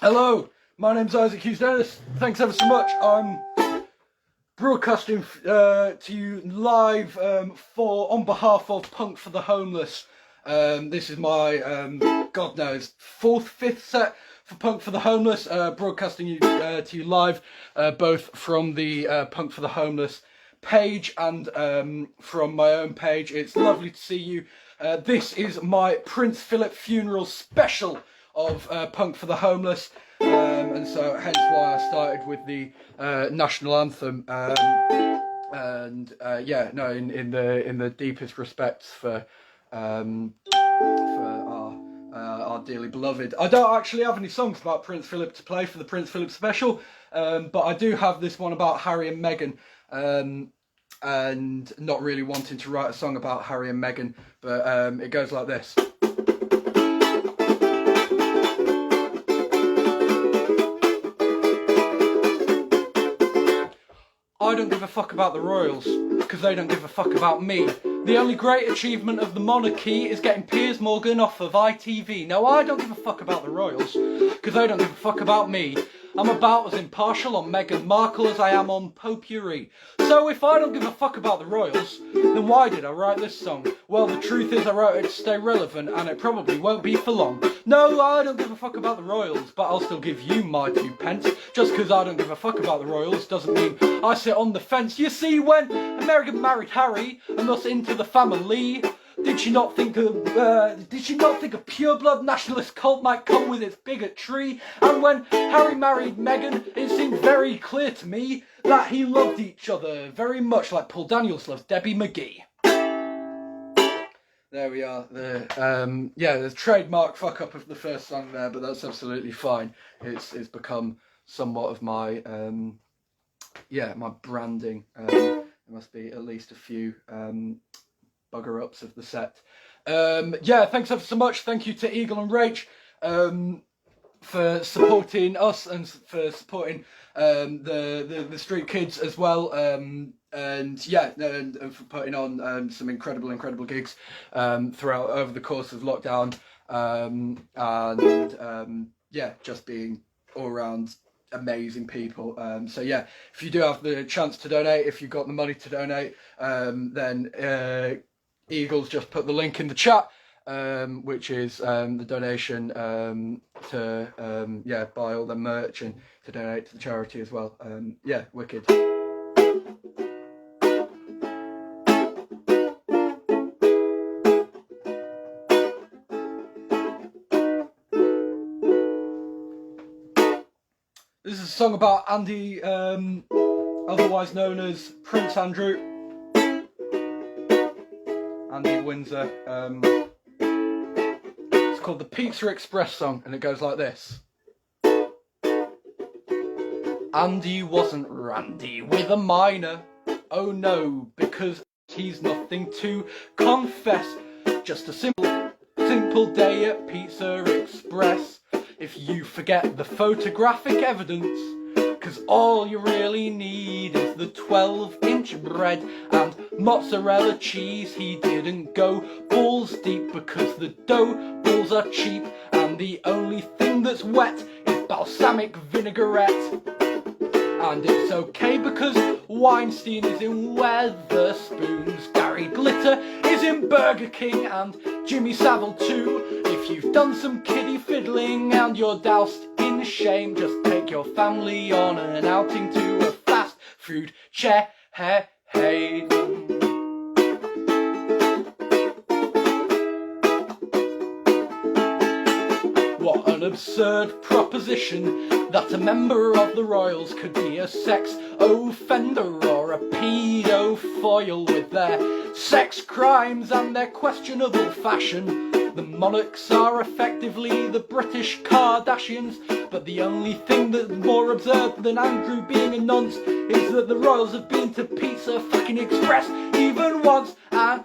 Hello, my name's Isaac Hughes-Dennis. Thanks ever so much. I'm broadcasting to you live on behalf of Punk for the Homeless. This is my, God knows, fifth set for Punk for the Homeless, broadcasting to you live, both from the Punk for the Homeless page and from my own page. It's lovely to see you. This is my Prince Philip funeral special of Punk for the Homeless, and so hence why I started with the national anthem, in the deepest respects for our dearly beloved. I don't actually have any songs about Prince Philip to play for the Prince Philip special, but I do have this one about Harry and Meghan, and not really wanting to write a song about Harry and Meghan, but it goes like this. I don't give a fuck about the royals, because they don't give a fuck about me. The only great achievement of the monarchy is getting Piers Morgan off of ITV. No, I don't give a fuck about the royals, because they don't give a fuck about me. I'm about as impartial on Meghan Markle as I am on potpourri. So if I don't give a fuck about the royals, then why did I write this song? Well, the truth is I wrote it to stay relevant, and it probably won't be for long. No, I don't give a fuck about the royals, but I'll still give you my 2 pence. Just because I don't give a fuck about the royals doesn't mean I sit on the fence. You see, when Meghan married Harry, and thus into the family, did she not think a pure blood nationalist cult might come with its bigotry? And when Harry married Meghan, it seemed very clear to me that he loved each other very much like Paul Daniels loves Debbie McGee. There we are. The trademark fuck up of the first song there, but that's absolutely fine. It's become somewhat of my my branding. There must be at least a few bugger ups of the set. Thanks ever so much. Thank you to Eagle and Rach for supporting us and for supporting the street kids as well, and for putting on some incredible gigs throughout over the course of lockdown, just being all around amazing people. If you do have the chance to donate, if you've got the money to donate, then Eagles just put the link in the chat, which is the donation to buy all the merch and to donate to the charity as well. Wicked. This is a song about Andy, otherwise known as Prince Andrew. Andy Windsor. It's called the Pizza Express song, and it goes like this. Andy wasn't randy with a minor. Oh no, because he's nothing to confess. Just a simple day at Pizza Express. If you forget the photographic evidence, 'cause all you really need is the 12-inch bread and mozzarella cheese. He didn't go balls deep because the dough balls are cheap, and the only thing that's wet is balsamic vinaigrette. And it's okay because Weinstein is in Weatherspoons, Gary Glitter is in Burger King, and Jimmy Savile too. If you've done some kiddie fiddling and you're doused in shame, just take your family on an outing to a fast food chain. What an absurd proposition that a member of the Royals could be a sex offender or a paedophile with their sex crimes and their questionable fashion. The monarchs are effectively the British Kardashians, but the only thing that's more absurd than Andrew being a nonce is that the Royals have been to Pizza fucking Express even once. And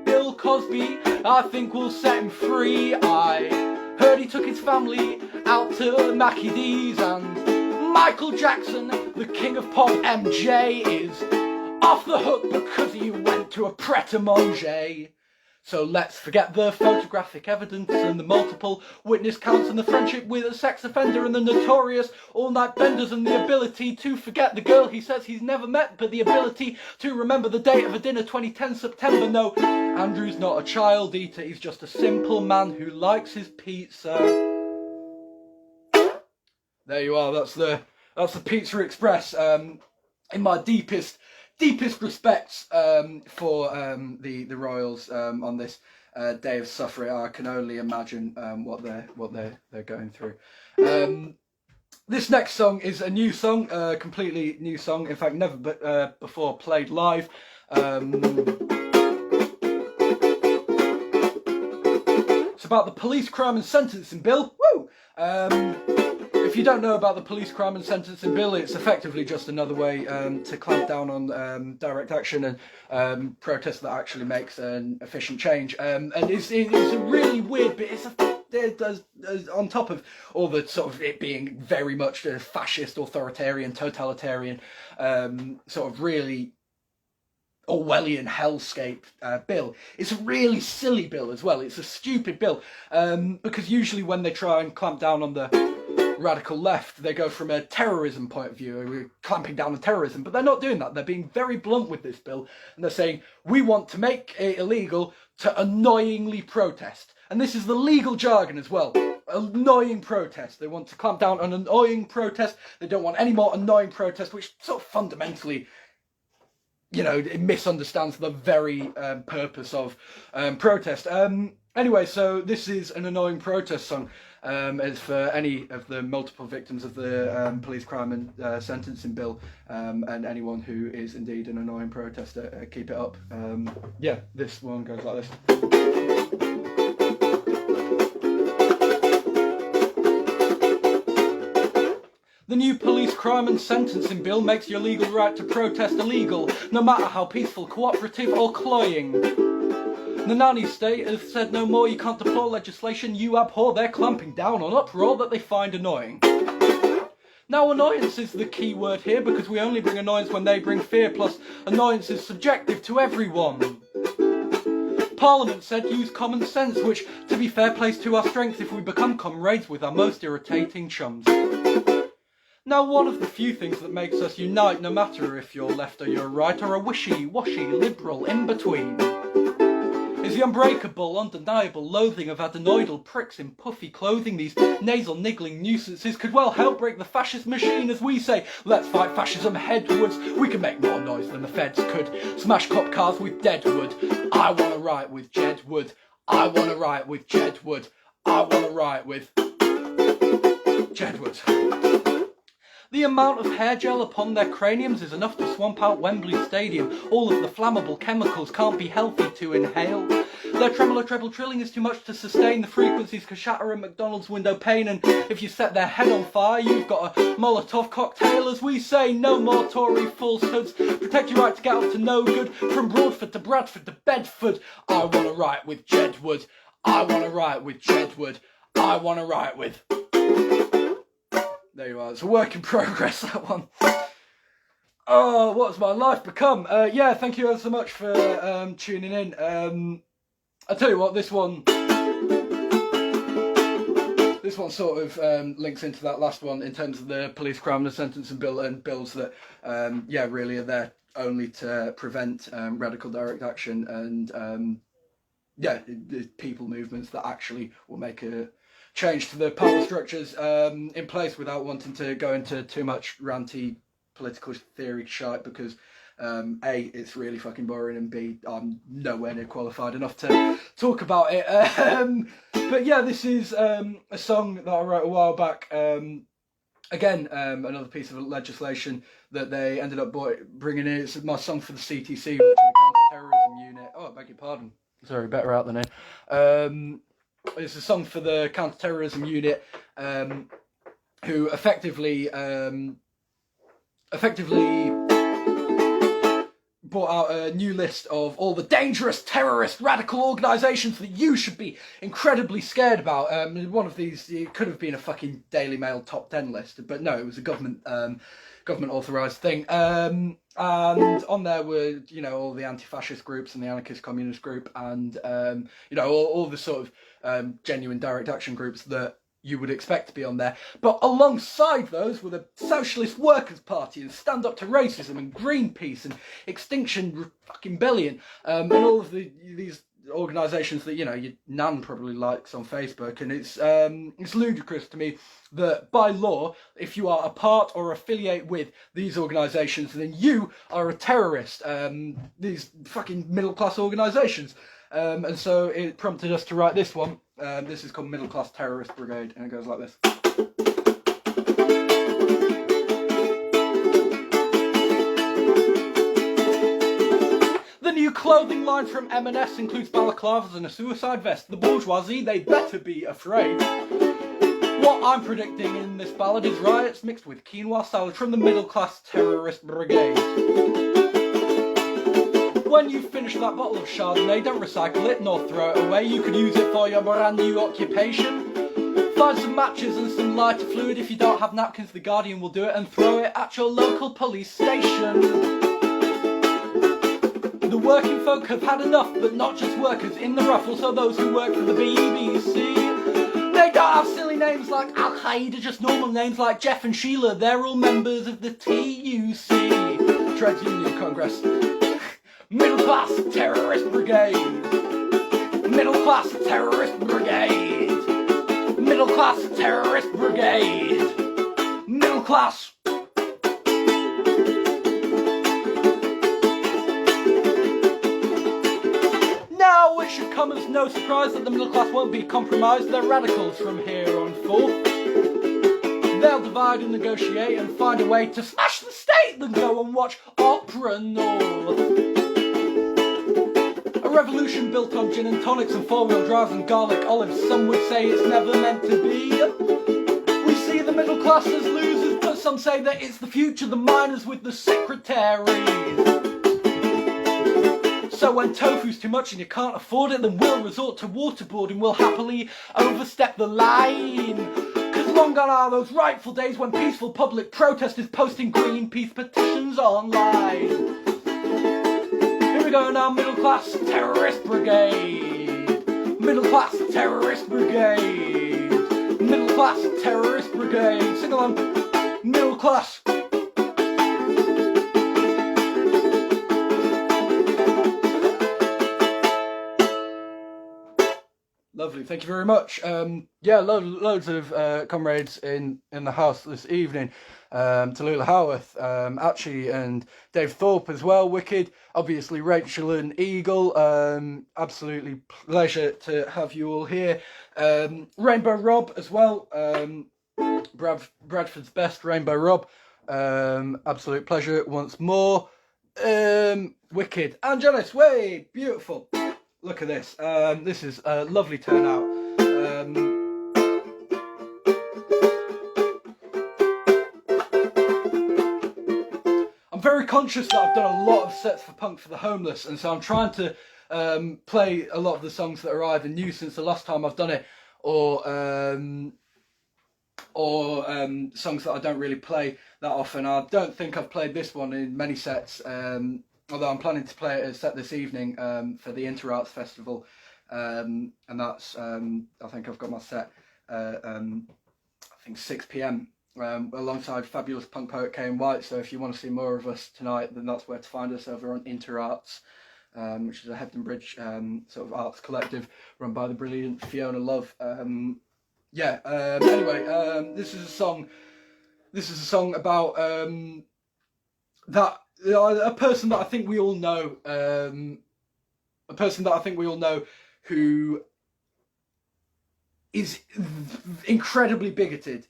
Bill Cosby, I think we'll set him free. I heard he took his family out to Mackie D's, and Michael Jackson, the king of pop, MJ, is off the hook because he went to a pret-a-manger. So let's forget the photographic evidence and the multiple witness counts and the friendship with a sex offender and the notorious all-night benders and the ability to forget the girl he says he's never met, but the ability to remember the date of a dinner 2010 September. No, Andrew's not a child eater, he's just a simple man who likes his pizza. There you are, that's the Pizza Express. In my deepest respects for the Royals on this day of suffering. I can only imagine what they're going through. This next song is a new song, completely new song. In fact, never before played live. It's about the Police Crime and Sentencing Bill. Woo! If you don't know about the Police Crime and Sentencing Bill, it's effectively just another way to clamp down on direct action and protest that actually makes an efficient change. And it's a really weird bit. It does, on top of all the sort of it being very much a fascist, authoritarian, totalitarian, sort of really Orwellian hellscape bill. It's a really silly bill as well. It's a stupid bill because usually when they try and clamp down on the radical left, they go from a terrorism point of view. We're clamping down on terrorism, but they're not doing that. They're being very blunt with this bill, and they're saying we want to make it illegal to annoyingly protest. And this is the legal jargon as well. Annoying protest. They want to clamp down on annoying protest. They don't want any more annoying protest, which sort of fundamentally, you know, it misunderstands the very purpose of protest. Anyway, so this is an annoying protest song. As for any of the multiple victims of the Police Crime and Sentencing Bill, and anyone who is indeed an annoying protester, keep it up. Yeah, this one goes like this. The new Police Crime and Sentencing Bill makes your legal right to protest illegal, no matter how peaceful, cooperative or cloying. The nanny state has said no more. You can't deplore legislation you abhor. They're clamping down on uproar that they find annoying. Now, annoyance is the key word here because we only bring annoyance when they bring fear, plus annoyance is subjective to everyone. Parliament said use common sense, which, to be fair, plays to our strength if we become comrades with our most irritating chums. Now, one of the few things that makes us unite, no matter if you're left or you're right, or a wishy-washy liberal in-between, is the unbreakable, undeniable loathing of adenoidal pricks in puffy clothing. These nasal niggling nuisances could well help break the fascist machine as we say, let's fight fascism headwards. We can make more noise than the feds could. Smash cop cars with deadwood. I want to write with Jedwood. I want to write with Jedwood. I want to write with Jedwood. The amount of hair gel upon their craniums is enough to swamp out Wembley Stadium. All of the flammable chemicals can't be healthy to inhale. Their tremolo treble trilling is too much to sustain. The frequencies could shatter a McDonald's window pane, and if you set their head on fire, you've got a Molotov cocktail. As we say, no more Tory falsehoods. Protect your right to get up to no good. From Broadford to Bradford to Bedford. I want to write with Jedwood. I want to write with Jedwood. I want to write with... There you are, it's a work in progress, that one. Oh, what's my life become? Yeah, thank you so much for tuning in. I'll tell you what, this one sort of links into that last one in terms of the Police Crime and Sentencing Bill and bills that, yeah, really are there only to prevent radical direct action and, yeah, people movements that actually will make a change to the power structures in place without wanting to go into too much ranty political theory shite, because A, it's really fucking boring, and B, I'm nowhere near qualified enough to talk about it. But yeah, this is a song that I wrote a while back. Again, another piece of legislation that they ended up bringing in. It's my song for the CTC, which is the Counter-Terrorism Unit. Oh, I beg your pardon. Sorry, better out than in. It's a song for the Counter-Terrorism Unit, who effectively brought out a new list of all the dangerous terrorist radical organisations that you should be incredibly scared about. One of these, it could have been a fucking Daily Mail top 10 list, but no, it was a government authorised thing. And on there were, you know, all the anti-fascist groups and the anarchist communist group, and you know, all the sort of genuine direct action groups that you would expect to be on there. But alongside those were the Socialist Workers' Party and Stand Up to Racism and Greenpeace and Extinction fucking Rebellion, and all of these organisations that, you know, your nan probably likes on Facebook. And it's ludicrous to me that by law, if you are a part or affiliate with these organisations, then you are a terrorist. These fucking middle class organisations. And so it prompted us to write this one. This is called Middle Class Terrorist Brigade, and it goes like this. The new clothing line from M&S includes balaclavas and a suicide vest. The bourgeoisie, they better be afraid. What I'm predicting in this ballad is riots mixed with quinoa salad from the Middle Class Terrorist Brigade. When you finish that bottle of Chardonnay, don't recycle it nor throw it away. You could use it for your brand new occupation. Find some matches and some lighter fluid. If you don't have napkins, the Guardian will do it, and throw it at your local police station. The working folk have had enough, but not just workers in the rough, also those who work for the BBC. They don't have silly names like Al-Qaeda, just normal names like Jeff and Sheila. They're all members of the TUC, Trades Union Congress. Middle Class Terrorist Brigade. Middle Class Terrorist Brigade. Middle Class Terrorist Brigade. Middle Class. Now it should come as no surprise that the middle class won't be compromised. They're radicals from here on forth. They'll divide and negotiate and find a way to smash the state, then go and watch Opera North. A revolution built on gin and tonics and four-wheel drives and garlic olives. Some would say it's never meant to be. We see the middle class as losers, but some say that it's the future, the miners with the secretaries. So when tofu's too much and you can't afford it, then we'll resort to waterboarding. We'll happily overstep the line. Cause long gone are those rightful days when peaceful public protest is posting Greenpeace petitions online. Here we go now, Middle Class Terrorist Brigade. Middle Class Terrorist Brigade. Middle Class Terrorist Brigade. Sing along. Middle Class. Lovely, thank you very much. Yeah, loads of comrades in the house this evening. Tallulah Howarth, Archie and Dave Thorpe as well, wicked. Obviously Rachel and Eagle, absolutely pleasure to have you all here. Rainbow Rob as well, Bradford's best, Rainbow Rob, absolute pleasure once more. Wicked. And Janice, way, beautiful. Look at this. This is a lovely turnout. I'm very conscious that I've done a lot of sets for Punk for the Homeless, and so I'm trying to play a lot of the songs that are either new since the last time I've done it, or songs that I don't really play that often. I don't think I've played this one in many sets. Although I'm planning to play a set this evening for the Interarts Festival, and that's, I think I've got my set, I think 6 PM, alongside fabulous punk poet Kane White. So if you want to see more of us tonight, then that's where to find us, over on Interarts, which is a Hebden Bridge sort of arts collective run by the brilliant Fiona Love. Anyway, this is a song about that a person that I think we all know, who is incredibly bigoted,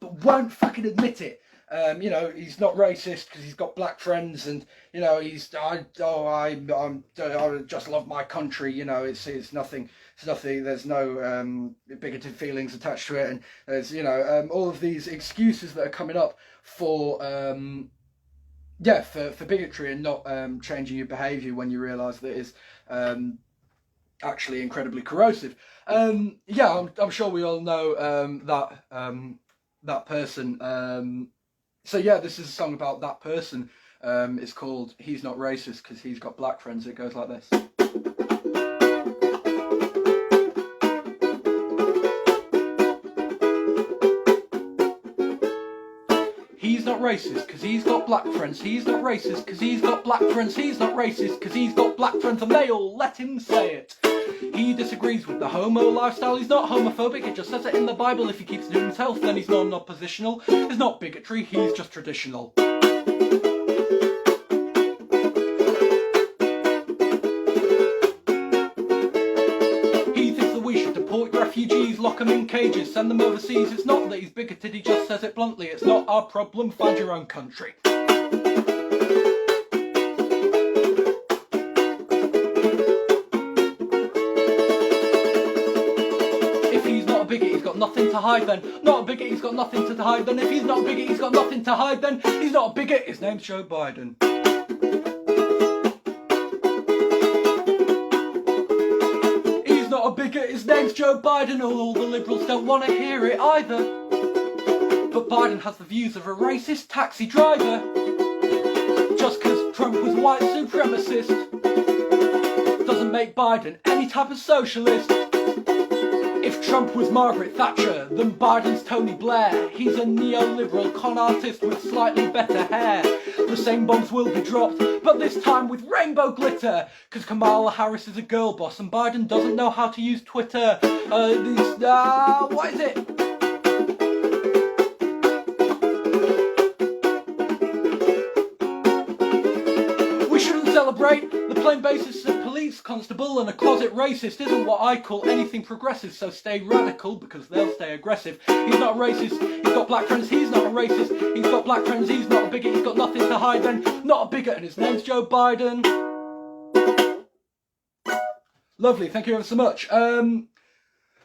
but won't fucking admit it. You know, he's not racist because he's got black friends, and you know, I just love my country. You know, it's nothing. There's no bigoted feelings attached to it, and there's, you know, all of these excuses that are coming up for for bigotry and not changing your behaviour when you realise that it's actually incredibly corrosive. I'm sure we all know that person. So yeah, this is a song about that person. It's called "He's Not Racist Because He's Got Black Friends." It goes like this. He's not racist because he's got black friends. He's not racist because he's got black friends. He's not racist because he's got black friends, and they all let him say it. He disagrees with the homo lifestyle. He's not homophobic, it just says it in the Bible. If he keeps it to himself, then he's non-oppositional. It's not bigotry, he's just traditional. He thinks that we should deport refugees, lock them in cages, send them overseas. It's not that he's bigoted, he just says it bluntly. It's not our problem, find your own country. Nothing to hide then. Not a bigot, he's got nothing to hide then. If he's not a bigot, he's got nothing to hide then. He's not a bigot, his name's Joe Biden. He's not a bigot, his name's Joe Biden. All the liberals don't want to hear it either. But Biden has the views of a racist taxi driver. Just because Trump was a white supremacist doesn't make Biden any type of socialist. If Trump was Margaret Thatcher, then Biden's Tony Blair. He's a neoliberal con artist with slightly better hair. The same bombs will be dropped, but this time with rainbow glitter. Cause Kamala Harris is a girl boss and Biden doesn't know how to use Twitter. What is it? We shouldn't celebrate. The plain basis of police constable and a closet racist isn't what I call anything progressive, so stay radical because they'll stay aggressive. He's not racist, he's got black friends, he's not a racist, he's got black friends, he's not a bigot, he's got nothing to hide then, not a bigot, and his name's Joe Biden. Lovely, thank you ever so much.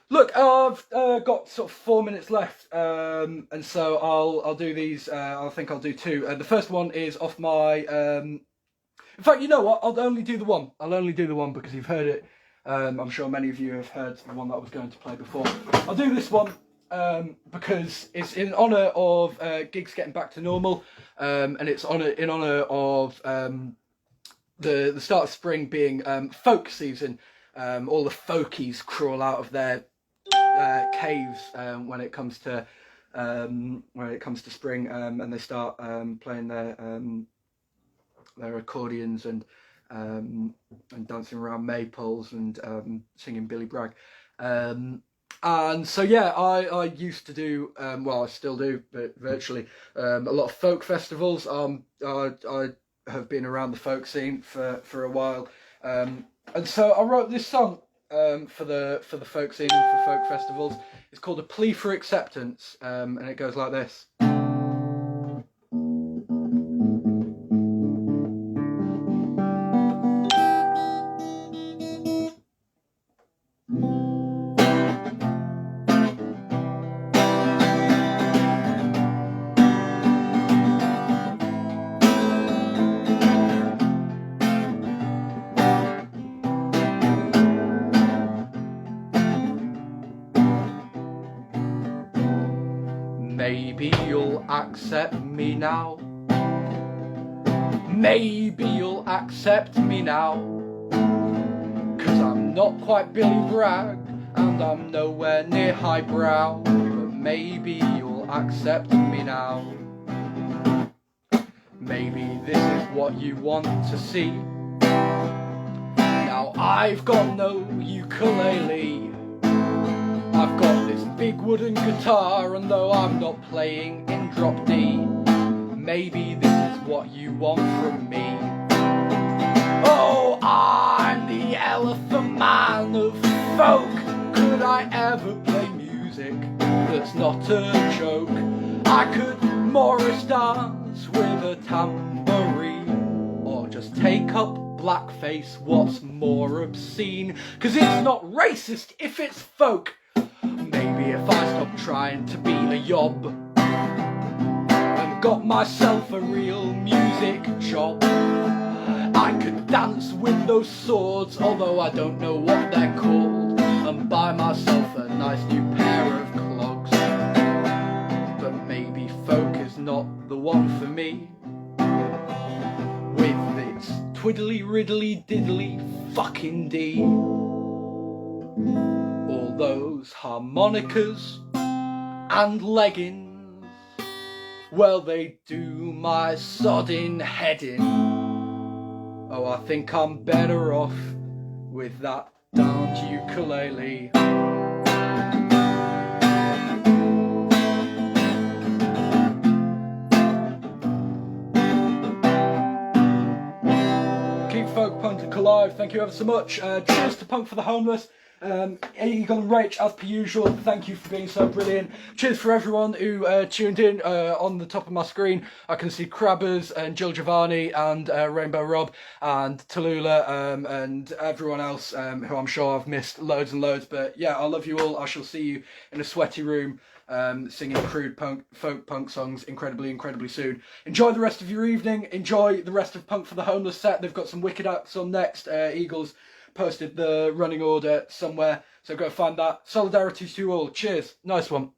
Look, I've got sort of 4 minutes left, and so I'll do these. I think I'll do two. The first one is off my. In fact, you know what? I'll only do the one. Because you've heard it. I'm sure many of you have heard the one that I was going to play before. I'll do this one because it's in honour of gigs getting back to normal, and it's in honour of the start of spring being folk season. All the folkies crawl out of their caves when it comes to spring, and they start playing their accordions and dancing around maypoles and singing Billy Bragg. And so yeah, I used to do, well I still do, but virtually, a lot of folk festivals. I have been around the folk scene for a while, and so I wrote this song for the folk scene and for folk festivals. It's called A Plea for Acceptance, and it goes like this. Maybe you'll accept me now. Maybe you'll accept me now. Cause I'm not quite Billy Bragg, and I'm nowhere near highbrow. But maybe you'll accept me now. Maybe this is what you want to see. Now I've got no ukulele. I've got this big wooden guitar, and though I'm not playing in drop D, maybe this is what you want from me. Oh, I'm the elephant man of folk. Could I ever play music that's not a joke? I could Morris dance with a tambourine, or just take up blackface, what's more obscene? 'Cause it's not racist if it's folk. Maybe if I stopped trying to be a yob and got myself a real music job, I could dance with those swords, although I don't know what they're called, and buy myself a nice new pair of clogs. But maybe folk is not the one for me, with its twiddly riddly diddly fucking D. All those harmonicas and leggings, well, they do my sodding head in. Oh, I think I'm better off with that darned ukulele. Keep folk punk alive. Thank you ever so much. Cheers to Punk for the Homeless. Eagle and Rach, as per usual, thank you for being so brilliant. Cheers for everyone who tuned in. On the top of my screen I can see Crabbers and Jill Giovanni and Rainbow Rob and Tallulah and everyone else who I'm sure I've missed loads and loads. But yeah, I love you all. I shall see you in a sweaty room singing crude folk punk songs incredibly soon. Enjoy the rest of your evening. Enjoy the rest of Punk for the Homeless set. They've got some wicked acts on next. Eagles posted the running order somewhere, so go find that. Solidarity to you all. Cheers. Nice one.